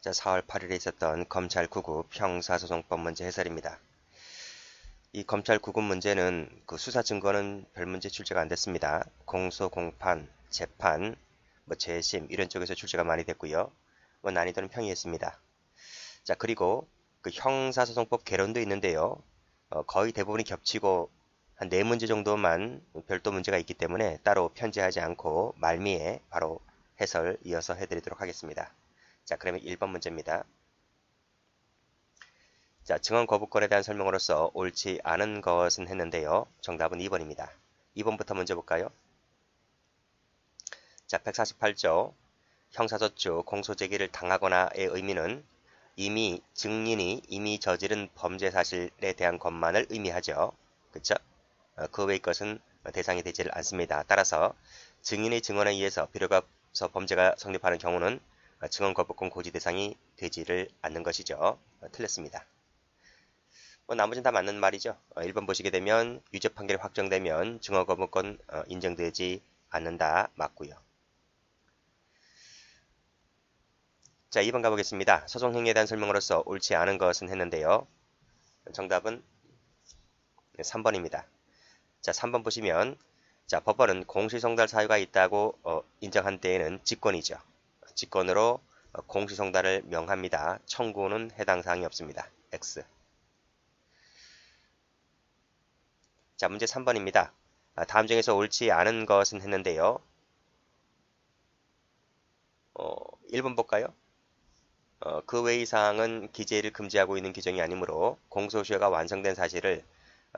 자, 4월 8일에 있었던 검찰 구급 형사소송법 문제 해설입니다. 이 검찰 구급 문제는 그 수사 증거는 별 문제 출제가 안 됐습니다. 공소, 공판, 재판, 재심 이런 쪽에서 출제가 많이 됐고요. 난이도는 평이했습니다. 자, 그리고 그 형사소송법 개론도 있는데요. 거의 대부분이 겹치고 한 4문제 정도만 별도 문제가 있기 때문에 따로 편제하지 않고 말미에 바로 해설 이어서 해드리도록 하겠습니다. 자, 그러면 1번 문제입니다. 자, 증언 거부권에 대한 설명으로서 옳지 않은 것은 했는데요. 정답은 2번입니다. 2번부터 먼저 볼까요? 자, 148조 형사소추 공소제기를 당하거나의 의미는 증인이 이미 저지른 범죄 사실에 대한 것만을 의미하죠. 그쵸? 그 외의 것은 대상이 되지를 않습니다. 따라서 증인의 증언에 의해서 필요가 없어 범죄가 성립하는 경우는 증언 거부권 고지 대상이 되지를 않는 것이죠. 틀렸습니다. 나머지는 다 맞는 말이죠. 1번 보시게 되면 유죄 판결이 확정되면 증언 거부권 인정되지 않는다. 맞고요. 자, 2번 가보겠습니다. 소송 행위에 대한 설명으로서 옳지 않은 것은 했는데요. 정답은 3번입니다. 자, 3번 보시면 자, 법원은 공시송달 사유가 있다고 인정한 때에는 직권이죠. 직권으로 공시송달을 명합니다. 청구는 해당 사항이 없습니다. X. 자, 문제 3번입니다. 다음 중에서 옳지 않은 것은 했는데요. 1번 볼까요? 그 외의 사항은 기재를 금지하고 있는 규정이 아니므로 공소시효가 완성된 사실을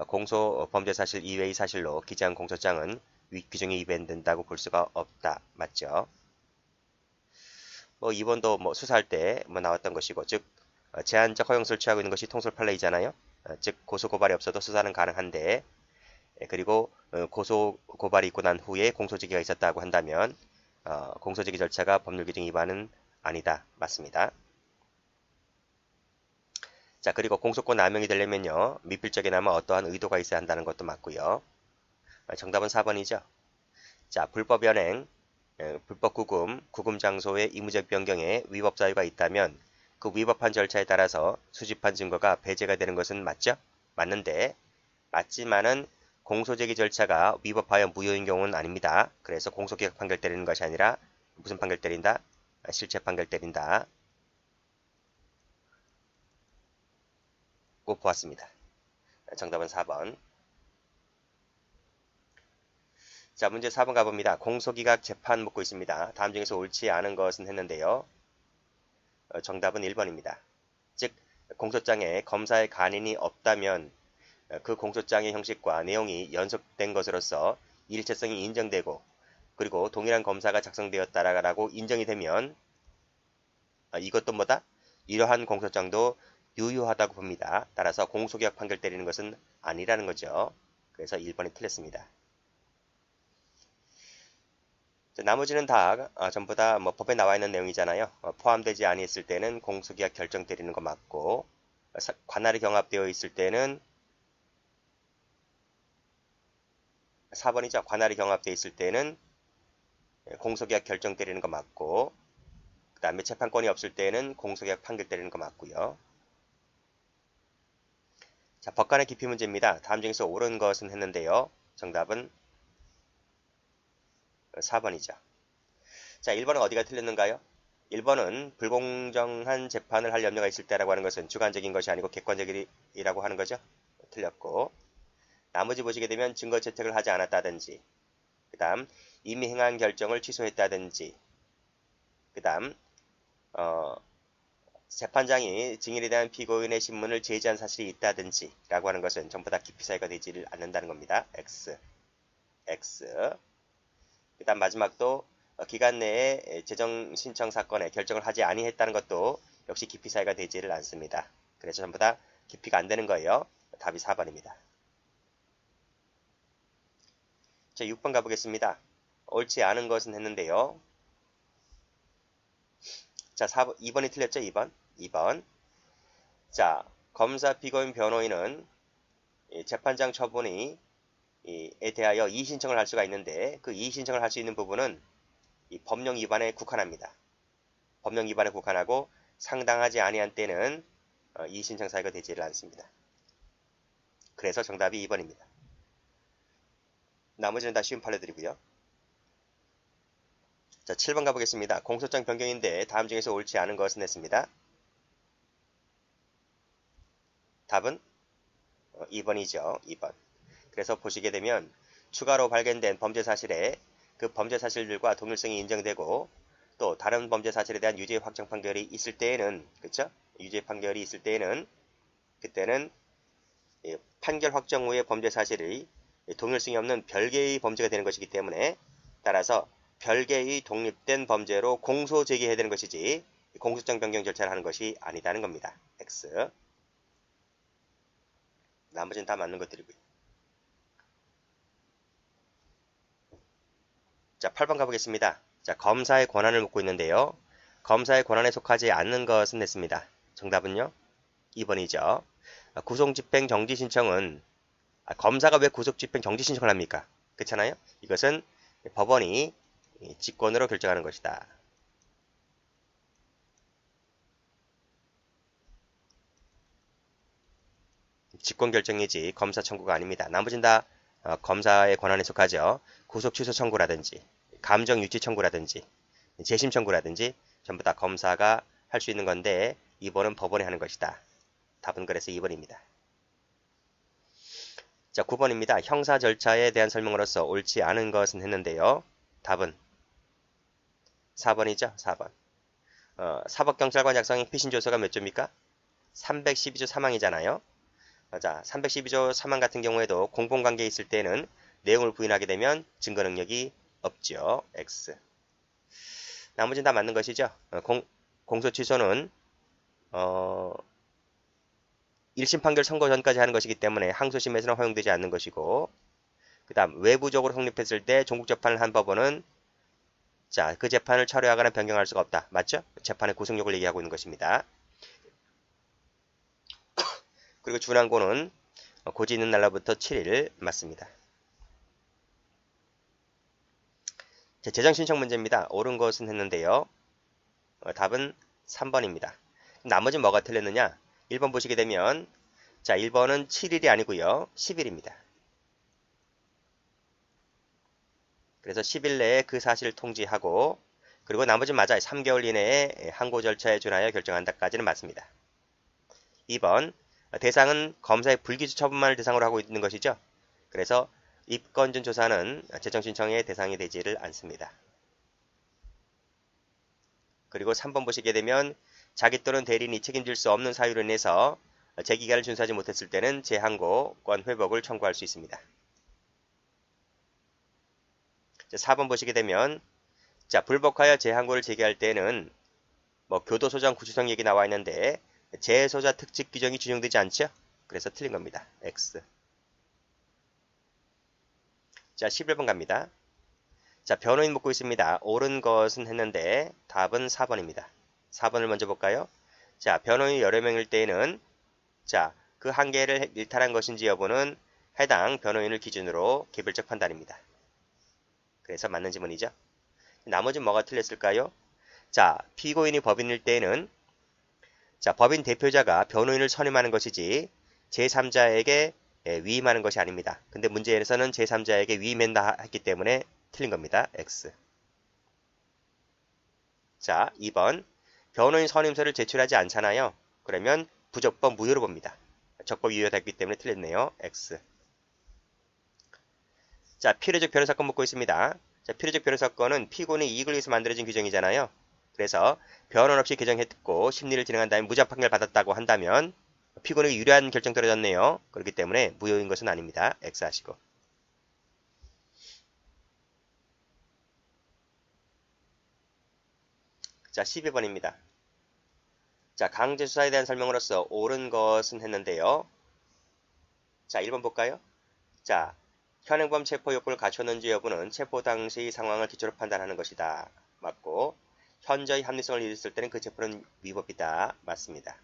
공소 범죄 사실 이외의 사실로 기재한 공소장은 위 규정에 위반된다고 볼 수가 없다. 맞죠? 2번도 수사할 때 나왔던 것이고, 즉 제한적 허용수를 취하고 있는 것이 통솔 판례이잖아요. 즉 고소 고발이 없어도 수사는 가능한데, 그리고 고소 고발이 있고 난 후에 공소제기가 있었다고 한다면 공소제기 절차가 법률 규정 위반은 아니다. 맞습니다. 자, 그리고 공소권 남용이 되려면요. 미필적이나마 어떠한 의도가 있어야 한다는 것도 맞고요. 정답은 4번이죠. 자, 불법 연행, 불법 구금 장소의 의무적 변경에 위법 사유가 있다면 그 위법한 절차에 따라서 수집한 증거가 배제가 되는 것은 맞죠? 맞는데 맞지만은 공소제기 절차가 위법하여 무효인 경우는 아닙니다. 그래서 공소기각 판결 때리는 것이 아니라 무슨 판결 때린다? 실체 판결 때린다. 꼭 보았습니다. 정답은 4번. 자, 문제 4번 가봅니다. 공소기각 재판 묻고 있습니다. 다음 중에서 옳지 않은 것은 했는데요. 정답은 1번입니다. 즉, 공소장에 검사의 간인이 없다면 그 공소장의 형식과 내용이 연속된 것으로서 일체성이 인정되고 그리고 동일한 검사가 작성되었다라고 인정이 되면 이것도 뭐다? 이러한 공소장도 유효하다고 봅니다. 따라서 공소기각 판결 때리는 것은 아니라는 거죠. 그래서 1번이 틀렸습니다. 자, 나머지는 다 전부 다 법에 나와 있는 내용이잖아요. 포함되지 아니했을 때는 공소기각 결정 때리는 거 맞고 관할이 경합되어 있을 때는 4번이죠. 관할이 경합되어 있을 때는 공소기각 결정 때리는 거 맞고 그 다음에 재판권이 없을 때는 공소기각 판결 때리는 거 맞고요. 자, 법관의 기피 문제입니다. 다음 중에서 옳은 것은 했는데요. 정답은 4번이죠. 자, 1번은 어디가 틀렸는가요? 1번은 불공정한 재판을 할 염려가 있을 때라고 하는 것은 주관적인 것이 아니고 객관적이라고 하는 거죠. 틀렸고 나머지 보시게 되면 증거 채택을 하지 않았다든지 그 다음 이미 행한 결정을 취소했다든지 그 다음 재판장이 증인에 대한 피고인의 신문을 제지한 사실이 있다든지 라고 하는 것은 전부 다 기피 사유가 되지를 않는다는 겁니다. X. 그 다음 마지막도 기간 내에 재정 신청 사건에 결정을 하지 아니했다는 것도 역시 기피 사유가 되지를 않습니다. 그래서 전부 다 기피가 안 되는 거예요. 답이 4번입니다. 자, 6번 가보겠습니다. 옳지 않은 것은 했는데요. 자, 2번이 틀렸죠? 2번. 자, 검사, 피고인, 변호인은 재판장 처분에 대하여 이의신청을 할 수가 있는데 그 이의신청을 할 수 있는 부분은 이 법령 위반에 국한합니다. 법령 위반에 국한하고 상당하지 아니한 때는 이 신청 사유가 되지를 않습니다. 그래서 정답이 2번입니다. 나머지는 다 쉬운 판례들이고요. 자, 7번 가보겠습니다. 공소장 변경인데 다음 중에서 옳지 않은 것은 했습니다. 답은 2번이죠. 2번. 그래서 보시게 되면 추가로 발견된 범죄 사실에 그 범죄 사실들과 동일성이 인정되고 또 다른 범죄 사실에 대한 유죄 확정 판결이 있을 때에는, 그쵸? 유죄 판결이 있을 때에는 그때는 판결 확정 후의 범죄 사실이 동일성이 없는 별개의 범죄가 되는 것이기 때문에 따라서 별개의 독립된 범죄로 공소 제기해야 되는 것이지 공소장 변경 절차를 하는 것이 아니다는 겁니다. X. 나머지는 다 맞는 것들이고요. 자, 8번 가보겠습니다. 자, 검사의 권한을 묻고 있는데요. 검사의 권한에 속하지 않는 것은 냈습니다. 정답은요? 2번이죠. 구속집행 정지 신청은 검사가 왜 구속집행 정지 신청을 합니까? 그렇잖아요? 이것은 법원이 직권으로 결정하는 것이다. 직권 결정이지 검사 청구가 아닙니다. 나머지는 다 검사의 권한에 속하죠. 구속 취소 청구라든지 감정 유치 청구라든지 재심 청구라든지 전부 다 검사가 할 수 있는 건데 2번은 법원이 하는 것이다. 답은 그래서 2번입니다. 자, 9번입니다. 형사 절차에 대한 설명으로서 옳지 않은 것은 했는데요. 답은 4번이죠. 4번. 사법경찰관 작성의 피신조서가 몇 조입니까? 312조 사망이잖아요. 자, 312조 사망 같은 경우에도 공범관계에 있을 때는 내용을 부인하게 되면 증거 능력이 없죠. X. 나머지는 다 맞는 것이죠. 공소 취소는 1심 판결 선고 전까지 하는 것이기 때문에 항소심에서는 허용되지 않는 것이고, 그 다음 외부적으로 성립했을 때 종국재판을 한 법원은 자, 그 재판을 철회하거나 변경할 수가 없다. 맞죠? 재판의 구속력을 얘기하고 있는 것입니다. 그리고 준항고는 고지 있는 날로부터 7일 맞습니다. 자, 재정신청 문제입니다. 옳은 것은 했는데요. 답은 3번입니다. 나머지는 뭐가 틀렸느냐? 1번 보시게 되면 자, 1번은 7일이 아니고요. 10일입니다. 그래서 10일 내에 그 사실을 통지하고 그리고 나머지는 맞아요. 3개월 이내에 항고 절차에 준하여 결정한다까지는 맞습니다. 2번 대상은 검사의 불기소 처분만을 대상으로 하고 있는 것이죠. 그래서 입건전 조사는 재정신청의 대상이 되지를 않습니다. 그리고 3번 보시게 되면 자기 또는 대리인이 책임질 수 없는 사유로 인해서 재기간을 준수하지 못했을 때는 재항고권 회복을 청구할 수 있습니다. 4번 보시게 되면 자, 불복하여 재항고를 제기할 때는 뭐 교도소장 구치소 얘기 나와 있는데 재소자 특직 규정이 준용되지 않죠? 그래서 틀린 겁니다. X. 자, 11번 갑니다. 자, 변호인 묻고 있습니다. 옳은 것은 했는데 답은 4번입니다. 4번을 먼저 볼까요? 자, 변호인이 여러 명일 때에는 자, 그 한계를 일탈한 것인지 여부는 해당 변호인을 기준으로 개별적 판단입니다. 그래서 맞는 지문이죠. 나머지는 뭐가 틀렸을까요? 자, 피고인이 법인일 때에는 자, 법인 대표자가 변호인을 선임하는 것이지 제3자에게 위임하는 것이 아닙니다. 근데 문제에서는 제3자에게 위임한다 했기 때문에 틀린 겁니다. X. 자, 2번. 변호인 선임서를 제출하지 않잖아요. 그러면 부적법 무효로 봅니다. 적법 유효됐기 때문에 틀렸네요. X. 자, 필요적 변호사건 묻고 있습니다. 자, 필요적 변호사건은 피고인의 이익을 위해서 만들어진 규정이잖아요. 그래서 변론 없이 개정했고 심리를 진행한 다음에 무죄 판결 받았다고 한다면 피고인에게 유리한 결정 떨어졌네요. 그렇기 때문에 무효인 것은 아닙니다. X 하시고. 자, 12번입니다. 자, 강제수사에 대한 설명으로서 옳은 것은 했는데요. 자, 1번 볼까요? 자, 현행범 체포 요건을 갖췄는지 여부는 체포 당시 상황을 기초로 판단하는 것이다. 맞고, 현저히 합리성을 잃었을 때는 그 체포는 위법이다. 맞습니다.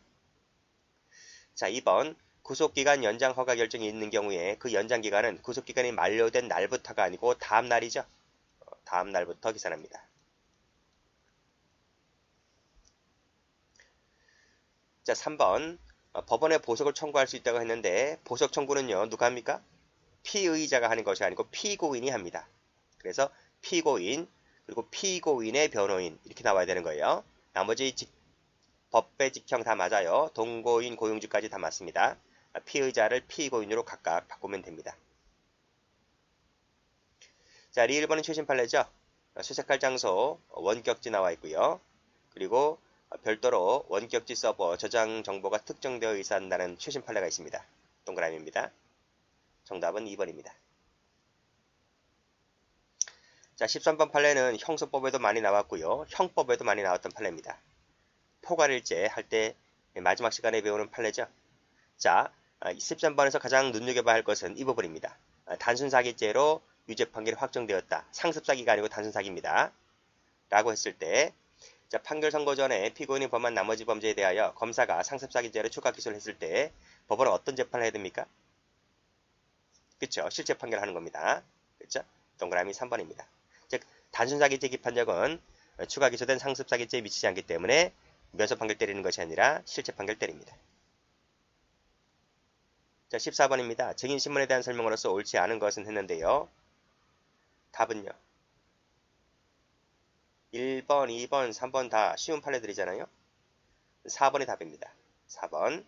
자, 2번. 구속기간 연장 허가 결정이 있는 경우에 그 연장 기간은 구속기간이 만료된 날부터가 아니고 다음 날이죠. 다음 날부터 계산합니다. 자, 3번. 법원에 보석을 청구할 수 있다고 했는데 보석 청구는요. 누가 합니까? 피의자가 하는 것이 아니고 피고인이 합니다. 그래서 피고인 그리고 피고인의 변호인 이렇게 나와야 되는 거예요. 나머지 법배 직형 다 맞아요. 동고인 고용주까지 다 맞습니다. 피의자를 피고인으로 각각 바꾸면 됩니다. 자, 리 1번은 최신 판례죠. 수색할 장소 원격지 나와 있고요. 그리고 별도로 원격지 서버 저장 정보가 특정되어 있어야 한다는 최신 판례가 있습니다. 동그라미입니다. 정답은 2번입니다. 자, 13번 판례는 형소법에도 많이 나왔고요. 형법에도 많이 나왔던 판례입니다. 포괄일제 할 때 마지막 시간에 배우는 판례죠. 자, 13번에서 가장 눈여겨봐야 할 것은 이 부분입니다. 단순 사기죄로 유죄 판결이 확정되었다. 상습 사기가 아니고 단순 사기입니다. 라고 했을 때 자, 판결 선고 전에 피고인이 범한 나머지 범죄에 대하여 검사가 상습 사기죄로 추가 기소를 했을 때 법원은 어떤 재판을 해야 됩니까? 그쵸? 실제 판결하는 겁니다. 그쵸? 동그라미 3번입니다. 즉, 단순 사기죄 기판적은 추가 기소된 상습 사기죄에 미치지 않기 때문에 면소 판결 때리는 것이 아니라 실제 판결 때립니다. 자, 14번입니다. 증인신문에 대한 설명으로서 옳지 않은 것은 했는데요. 답은요. 1번, 2번, 3번 다 쉬운 판례들이잖아요. 4번이 답입니다. 4번.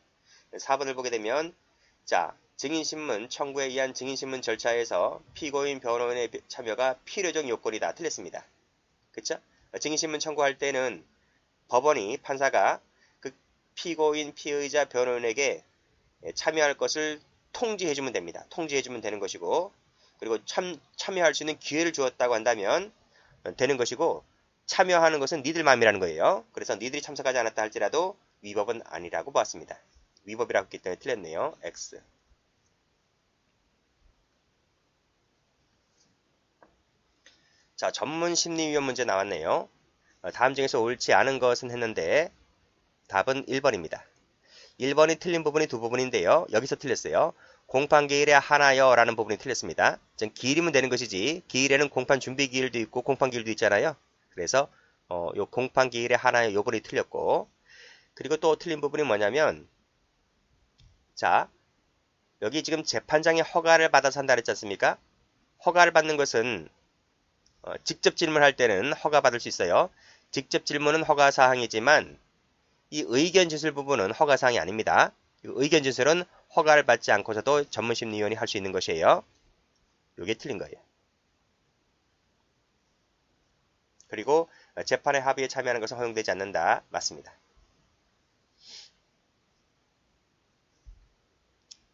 4번을 보게 되면 자, 증인신문 청구에 의한 증인신문 절차에서 피고인 변호인의 참여가 필요적 요건이다. 틀렸습니다. 그쵸? 증인신문 청구할 때는 법원이 판사가 그 피고인, 피의자, 변호인에게 참여할 것을 통지해주면 됩니다. 통지해주면 되는 것이고 그리고 참여할 수 있는 기회를 주었다고 한다면 되는 것이고 참여하는 것은 니들 마음이라는 거예요. 그래서 니들이 참석하지 않았다 할지라도 위법은 아니라고 보았습니다. 위법이라고 했기 때문에 틀렸네요. X. 자, 전문심리위원 문제 나왔네요. 다음 중에서 옳지 않은 것은 했는데 답은 1번입니다. 1번이 틀린 부분이 두 부분인데요. 여기서 틀렸어요. 공판기일에 하나여 라는 부분이 틀렸습니다. 기일이면 되는 것이지 기일에는 공판 준비기일도 있고 공판기일도 있잖아요. 그래서 요 공판기일에 하나여 요 부분이 틀렸고 그리고 또 틀린 부분이 뭐냐면 자 여기 지금 재판장의 허가를 받아서 한다 그랬지 않습니까? 허가를 받는 것은 직접 질문할 때는 허가 받을 수 있어요. 직접 질문은 허가사항이지만 이 의견 진술 부분은 허가사항이 아닙니다. 의견 진술은 허가를 받지 않고서도 전문심리위원이 할 수 있는 것이에요. 이게 틀린 거예요. 그리고 재판의 합의에 참여하는 것은 허용되지 않는다. 맞습니다.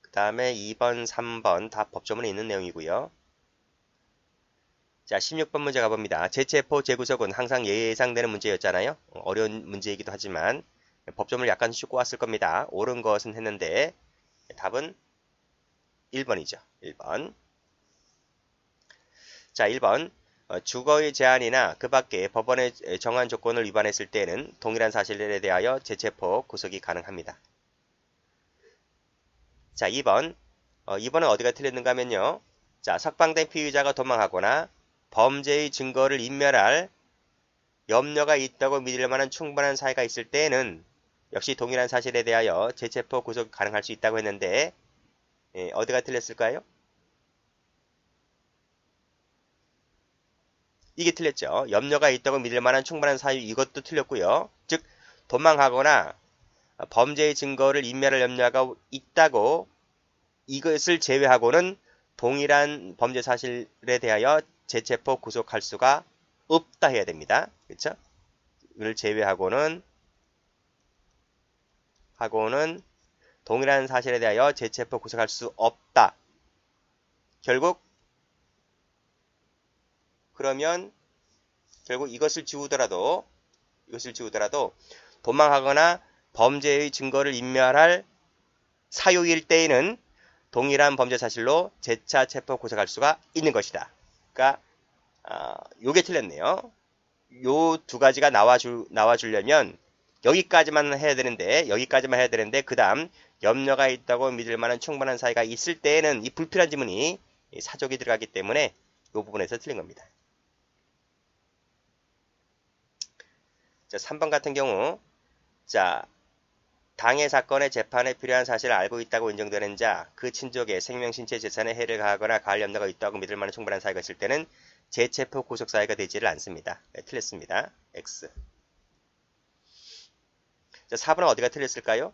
그 다음에 2번, 3번 다 법조문에 있는 내용이고요. 자, 16번 문제 가봅니다. 재체포, 재구속은 항상 예상되는 문제였잖아요. 어려운 문제이기도 하지만 법조문을 약간 씩 꼬았을 겁니다. 옳은 것은 했는데 답은 1번이죠. 1번. 자, 1번. 주거의 제한이나 그 밖에 법원의 정한 조건을 위반했을 때에는 동일한 사실에 대하여 재체포, 구속이 가능합니다. 자, 2번. 2번은 어디가 틀렸는가 하면요. 자, 석방된 피의자가 도망하거나 범죄의 증거를 인멸할 염려가 있다고 믿을 만한 충분한 사유가 있을 때에는 역시 동일한 사실에 대하여 재체포, 구속 가능할 수 있다고 했는데 어디가 틀렸을까요? 이게 틀렸죠. 염려가 있다고 믿을 만한 충분한 사유 이것도 틀렸고요. 즉 도망하거나 범죄의 증거를 인멸할 염려가 있다고 이것을 제외하고는 동일한 범죄 사실에 대하여 재체포 구속할 수가 없다 해야 됩니다. 그렇죠? 이를 제외하고는 동일한 사실에 대하여 재체포 구속할 수 없다. 그러면 결국 이것을 지우더라도 도망하거나 범죄의 증거를 인멸할 사유일 때에는 동일한 범죄 사실로 재차 체포 구속할 수가 있는 것이다. 그러니까 요게 틀렸네요. 요 두 가지가 나와주려면 여기까지만 해야 되는데 그 다음 염려가 있다고 믿을 만한 충분한 사유가 있을 때에는 이 불필요한 지문이 사족이 들어가기 때문에 이 부분에서 틀린 겁니다. 자, 3번 같은 경우 자 당해 사건의 재판에 필요한 사실을 알고 있다고 인정되는 자, 그 친족의 생명, 신체, 재산에 해를 가하거나 가할 염려가 있다고 믿을 만한 충분한 사유가 있을 때는 재체포 구속 사유가 되지를 않습니다. 네, 틀렸습니다. X. 자, 4번은 어디가 틀렸을까요?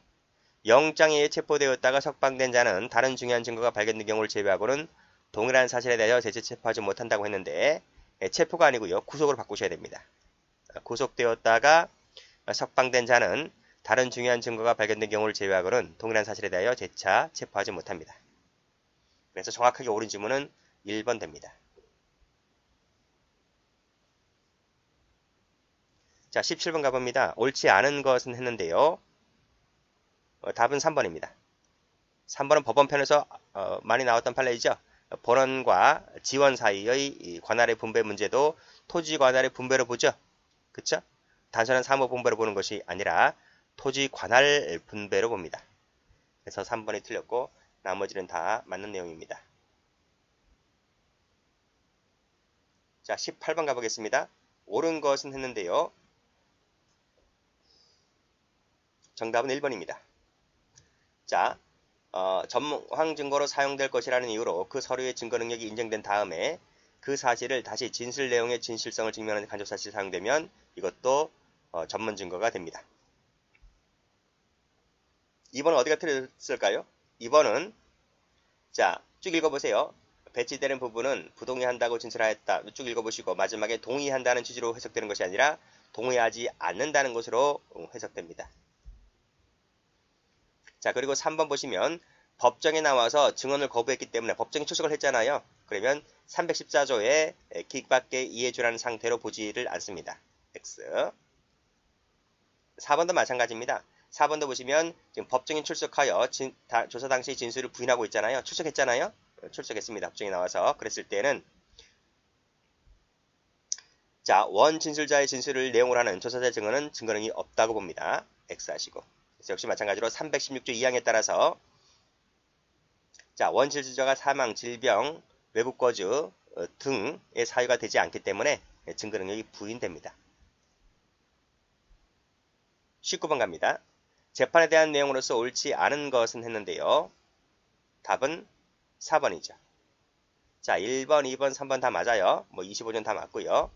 영장에 의해 체포되었다가 석방된 자는 다른 중요한 증거가 발견된 경우를 제외하고는 동일한 사실에 대하여 재체 체포하지 못한다고 했는데 체포가 아니고요. 구속으로 바꾸셔야 됩니다. 구속되었다가 석방된 자는 다른 중요한 증거가 발견된 경우를 제외하고는 동일한 사실에 대하여 재차 체포하지 못합니다. 그래서 정확하게 옳은 지문은 1번 됩니다. 자, 17번 가봅니다. 옳지 않은 것은 했는데요. 답은 3번입니다. 3번은 법원편에서 많이 나왔던 판례이죠. 본원과 지원 사이의 관할의 분배 문제도 토지 관할의 분배로 보죠. 그쵸? 단순한 사무 분배로 보는 것이 아니라 토지 관할 분배로 봅니다. 그래서 3번이 틀렸고 나머지는 다 맞는 내용입니다. 자, 18번 가보겠습니다. 옳은 것은 했는데요. 정답은 1번입니다. 자, 전황 증거로 사용될 것이라는 이유로 그 서류의 증거 능력이 인정된 다음에 그 사실을 다시 진술 내용의 진실성을 증명하는 간접 사실이 사용되면 이것도 전문 증거가 됩니다. 2번은 어디가 틀렸을까요? 2번은 자, 쭉 읽어보세요. 배치되는 부분은 부동의한다고 진술하였다. 쭉 읽어보시고 마지막에 동의한다는 취지로 해석되는 것이 아니라 동의하지 않는다는 것으로 해석됩니다. 자, 그리고 3번 보시면 법정에 나와서 증언을 거부했기 때문에 법정에 출석을 했잖아요. 그러면 314조에 기각밖에 이해주라는 상태로 보지를 않습니다. X. 4번도 마찬가지입니다. 4번도 보시면 지금 법정에 출석하여 조사 당시 진술을 부인하고 있잖아요. 출석했잖아요. 출석했습니다. 법정에 나와서. 그랬을 때는 자, 원 진술자의 진술을 내용으로 하는 조사자 증언은 증거능이 없다고 봅니다. X 하시고. 역시 마찬가지로 316조 2항에 따라서 자, 원 진술자가 사망, 질병, 외국 거주 등의 사유가 되지 않기 때문에 증거 능력이 부인됩니다. 19번 갑니다. 재판에 대한 내용으로서 옳지 않은 것은 했는데요. 답은 4번이죠. 자, 1번, 2번, 3번 다 맞아요. 25년 다 맞고요.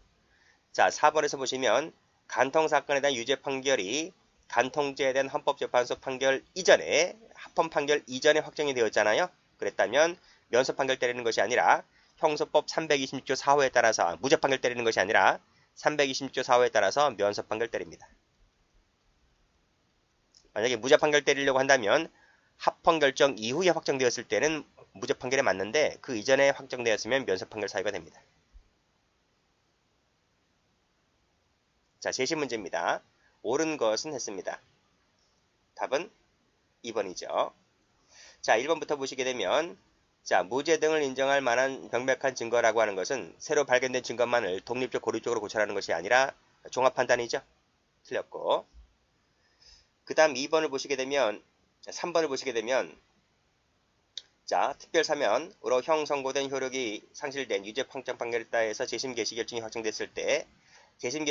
자, 4번에서 보시면 간통사건에 대한 유죄 판결이 간통죄에 대한 헌법재판소 판결 이전에 합헌 판결 이전에 확정이 되었잖아요. 그랬다면 면소 판결 때리는 것이 아니라 형소법 326조 4호에 따라서 무죄 판결 때리는 것이 아니라 326조 4호에 따라서 면소 판결 때립니다. 만약에 무죄 판결 때리려고 한다면 합헌 결정 이후에 확정되었을 때는 무죄 판결에 맞는데 그 이전에 확정되었으면 면소 판결 사유가 됩니다. 자, 제시 문제입니다. 옳은 것은 했습니다. 답은 2번이죠. 자, 1번부터 보시게 되면 자, 무죄 등을 인정할 만한 명백한 증거라고 하는 것은 새로 발견된 증거만을 독립적 고립적으로 고찰하는 것이 아니라 종합 판단이죠. 틀렸고 그 다음 2번을 보시게 되면 3번을 보시게 되면 자, 특별사면으로 형 선고된 효력이 상실된 유죄 확정 판결에 따라서 재심 개시 결정이 확정됐을 때 재심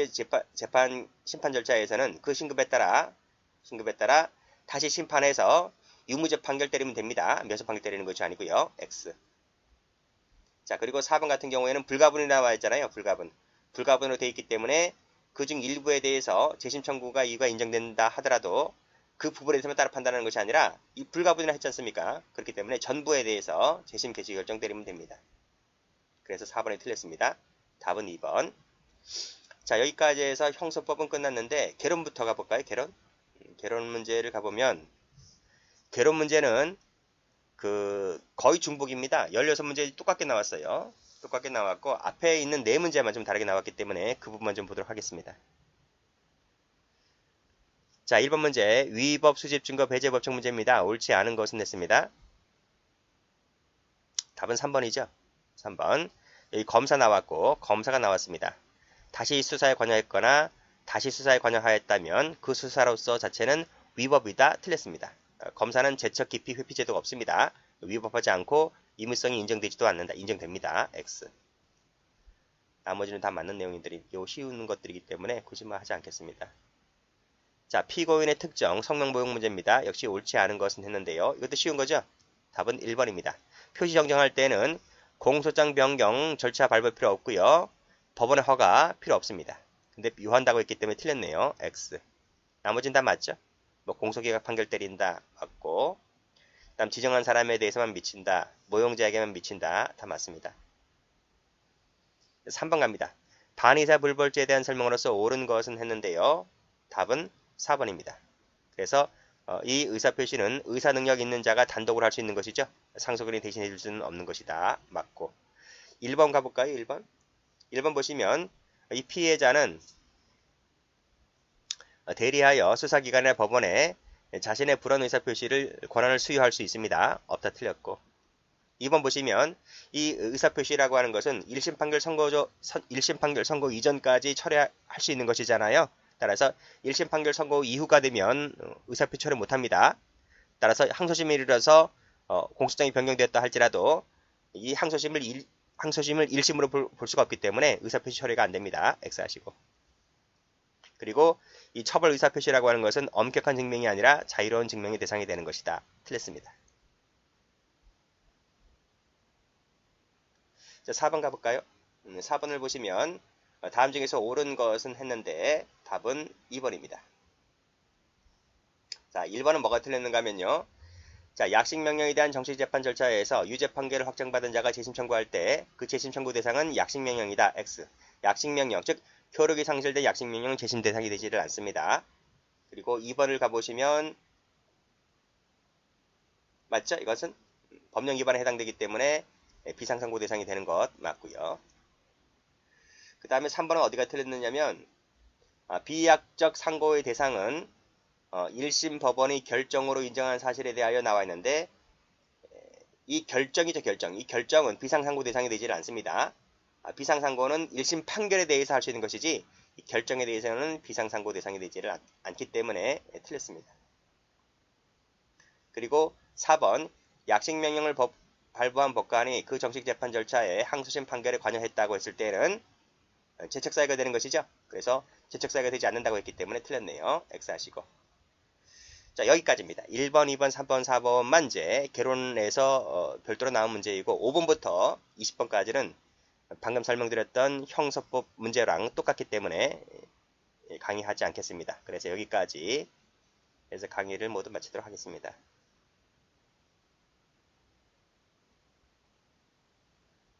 재판 심판 절차에서는 그 신급에 따라 다시 심판해서 유무죄 판결 때리면 됩니다. 면소 판결 때리는 것이 아니고요. X. 자, 그리고 4번 같은 경우에는 불가분이 나와 있잖아요. 불가분으로 되어 있기 때문에 그중 일부에 대해서 재심 청구가 이유가 인정된다 하더라도 그 부분에 대해서만 따라 판단하는 것이 아니라 이 불가분이라 했지 않습니까? 그렇기 때문에 전부에 대해서 재심 개시 결정 때리면 됩니다. 그래서 4번이 틀렸습니다. 답은 2번. 자, 여기까지 해서 형소법은 끝났는데 개론부터 가볼까요? 개론 문제를 가보면 개론 문제는 거의 중복입니다. 16문제 똑같게 나왔어요. 똑같게 나왔고 앞에 있는 4문제만 좀 다르게 나왔기 때문에 그 부분만 좀 보도록 하겠습니다. 자, 1번 문제 위법 수집 증거 배제 법칙 문제입니다. 옳지 않은 것은 냈습니다. 답은 3번이죠. 3번. 여기 검사 나왔고 검사가 나왔습니다. 다시 수사에 관여했거나 다시 수사에 관여하였다면 그 수사로서 자체는 위법이다. 틀렸습니다. 검사는 제척 기피 회피 제도가 없습니다. 위법하지 않고 임의성이 인정되지도 않는다. 인정됩니다. X. 나머지는 다 맞는 내용들이 쉬운 것들이기 때문에 굳이 하지 않겠습니다. 자, 피고인의 특정, 성명보용 문제입니다. 역시 옳지 않은 것은 했는데요. 이것도 쉬운 거죠? 답은 1번입니다. 표시 정정할 때는 공소장 변경 절차 밟을 필요 없고요. 법원의 허가 필요 없습니다. 근데 유한다고 했기 때문에 틀렸네요. X. 나머지는 다 맞죠? 뭐 공소기각 판결 때린다. 맞고. 그다음 지정한 사람에 대해서만 미친다. 모용자에게만 미친다. 다 맞습니다. 3번 갑니다. 반의사 불벌죄에 대한 설명으로서 옳은 것은 했는데요. 답은 4번입니다. 그래서 이 의사표시는 의사 능력 있는 자가 단독으로 할 수 있는 것이죠. 상속인이 대신해 줄 수는 없는 것이다. 맞고. 1번 가볼까요? 1번. 1번 보시면 이 피해자는 대리하여 수사기관이나 법원에 자신의 불원 의사표시를 권한을 수여할 수 있습니다. 없다 틀렸고. 2번 보시면 이 의사표시라고 하는 것은 1심 판결 선고 이전까지 철회할 수 있는 것이잖아요. 따라서 1심 판결 선고 이후가 되면 의사표시 철회 못합니다. 따라서 항소심을 이르러서 공소장이 변경되었다 할지라도 이 항소심을 1심으로 볼 수가 없기 때문에 의사표시 처리가 안 됩니다. X 하시고. 그리고 이 처벌 의사표시라고 하는 것은 엄격한 증명이 아니라 자유로운 증명의 대상이 되는 것이다. 틀렸습니다. 자, 4번 가볼까요? 4번을 보시면 다음 중에서 옳은 것은 했는데 답은 2번입니다. 자, 1번은 뭐가 틀렸는가 하면요. 자, 약식명령에 대한 정식재판 절차에서 유죄 판결을 확정받은 자가 재심 청구할 때 그 재심 청구 대상은 약식명령이다. X. 약식명령, 즉 효력이 상실된 약식명령은 재심 대상이 되지를 않습니다. 그리고 2번을 가보시면 맞죠? 이것은 법령 위반에 해당되기 때문에 비상상고 대상이 되는 것 맞고요. 그 다음에 3번은 어디가 틀렸느냐면 비약적 상고의 대상은 1심 법원의 결정으로 인정한 사실에 대하여 나와 있는데 이 결정이죠, 결정. 이 결정은 비상상고 대상이 되지 않습니다. 비상상고는 1심 판결에 대해서 할 수 있는 것이지 이 결정에 대해서는 비상상고 대상이 되지를 않기 때문에 틀렸습니다. 그리고 4번 약식명령을 발부한 법관이 그 정식재판 절차에 항소심 판결에 관여했다고 했을 때는 죄책사유가 되는 것이죠. 그래서 죄책사유가 되지 않는다고 했기 때문에 틀렸네요. X 하시고. 자, 여기까지입니다. 1번, 2번, 3번, 4번만 이제 개론에서 별도로 나온 문제이고 5번부터 20번까지는 방금 설명드렸던 형사법 문제랑 똑같기 때문에 강의하지 않겠습니다. 그래서 여기까지 해서 강의를 모두 마치도록 하겠습니다.